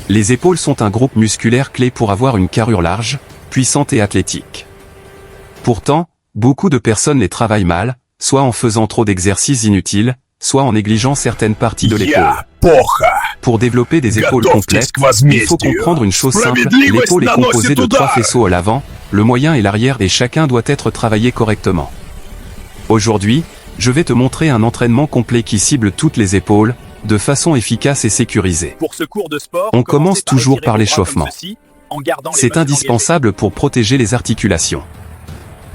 Les épaules sont un groupe musculaire clé pour avoir une carrure large, puissante et athlétique. Pourtant, beaucoup de personnes les travaillent mal, soit en faisant trop d'exercices inutiles, soit en négligeant certaines parties de l'épaule. Pour développer des épaules complètes, il faut comprendre une chose simple, l'épaule est composée de 3 faisceaux à l'avant, le moyen et l'arrière et chacun doit être travaillé correctement. Aujourd'hui, je vais te montrer un entraînement complet qui cible toutes les épaules, de façon efficace et sécurisée. On commence toujours par l'échauffement. C'est indispensable pour protéger les articulations.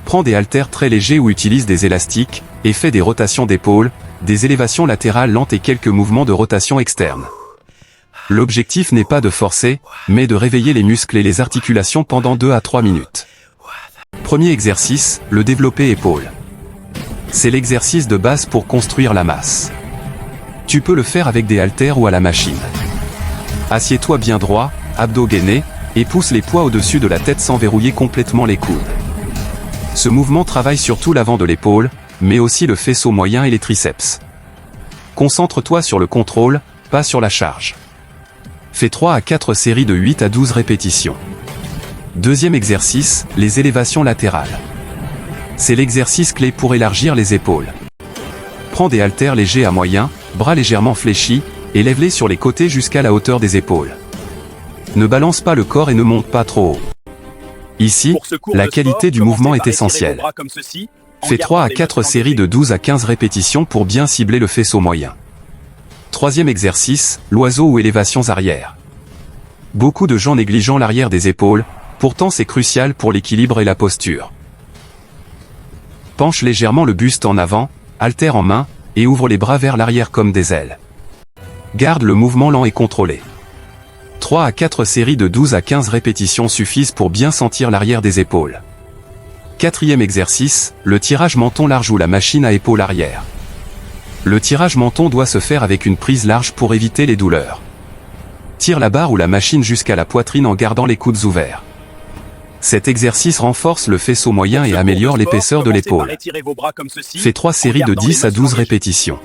Prends des haltères très légers ou utilise des élastiques, et fais des rotations d'épaule, des élévations latérales lentes et quelques mouvements de rotation externe. L'objectif n'est pas de forcer, mais de réveiller les muscles et les articulations pendant 2 à 3 minutes. Premier exercice, le développé épaule. C'est l'exercice de base pour construire la masse. Tu peux le faire avec des haltères ou à la machine. Assieds-toi bien droit, abdos gainés, et pousse les poids au-dessus de la tête sans verrouiller complètement les coudes. Ce mouvement travaille surtout l'avant de l'épaule, mais aussi le faisceau moyen et les triceps. Concentre-toi sur le contrôle, pas sur la charge. Fais 3 à 4 séries de 8 à 12 répétitions. Deuxième exercice, les élévations latérales. C'est l'exercice clé pour élargir les épaules. Prends des haltères légers à moyen, bras légèrement fléchis, et lève-les sur les côtés jusqu'à la hauteur des épaules. Ne balance pas le corps et ne monte pas trop haut. Ici, la qualité du mouvement est essentielle. Fais 3 à 4 séries de 12 à 15 répétitions pour bien cibler le faisceau moyen. Troisième exercice, l'oiseau ou élévations arrière. Beaucoup de gens négligent l'arrière des épaules, pourtant c'est crucial pour l'équilibre et la posture. Penche légèrement le buste en avant, haltère en main, et ouvre les bras vers l'arrière comme des ailes. Garde le mouvement lent et contrôlé. 3 à 4 séries de 12 à 15 répétitions suffisent pour bien sentir l'arrière des épaules. Quatrième exercice, le tirage menton large ou la machine à épaules arrière. Le tirage menton doit se faire avec une prise large pour éviter les douleurs. Tire la barre ou la machine jusqu'à la poitrine en gardant les coudes ouverts. Cet exercice renforce le faisceau moyen et améliore l'épaisseur de l'épaule. Fais 3 séries de 10 à 12 répétitions.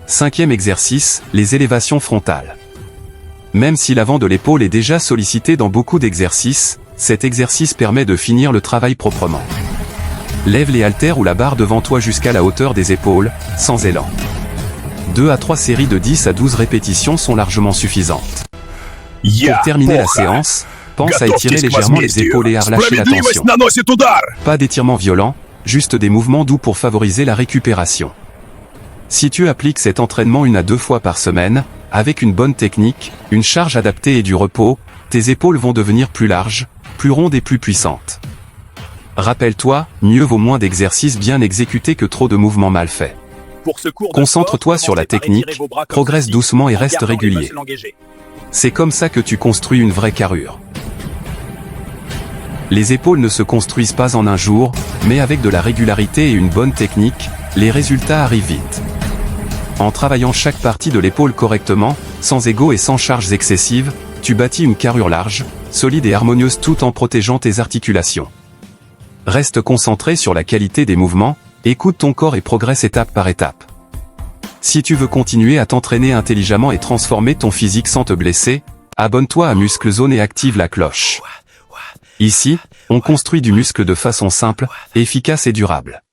Cinquième exercice, les élévations frontales. Même si l'avant de l'épaule est déjà sollicité dans beaucoup d'exercices, cet exercice permet de finir le travail proprement. Lève les haltères ou la barre devant toi jusqu'à la hauteur des épaules, sans élan. 2 à 3 séries de 10 à 12 répétitions sont largement suffisantes. Pour terminer la séance, pense à étirer légèrement les épaules et à relâcher la tension. Pas d'étirement violent, juste des mouvements doux pour favoriser la récupération. Si tu appliques cet entraînement 1 à 2 fois par semaine, avec une bonne technique, une charge adaptée et du repos, tes épaules vont devenir plus larges, plus rondes et plus puissantes. Rappelle-toi, mieux vaut moins d'exercices bien exécutés que trop de mouvements mal faits. Concentre-toi sur la technique, progresse doucement et reste régulier. C'est comme ça que tu construis une vraie carrure. Les épaules ne se construisent pas en un jour, mais avec de la régularité et une bonne technique, les résultats arrivent vite. En travaillant chaque partie de l'épaule correctement, sans ego et sans charges excessives, tu bâtis une carrure large, solide et harmonieuse tout en protégeant tes articulations. Reste concentré sur la qualité des mouvements, écoute ton corps et progresse étape par étape. Si tu veux continuer à t'entraîner intelligemment et transformer ton physique sans te blesser, abonne-toi à Muscle Zone et active la cloche. Ici, on construit du muscle de façon simple, efficace et durable.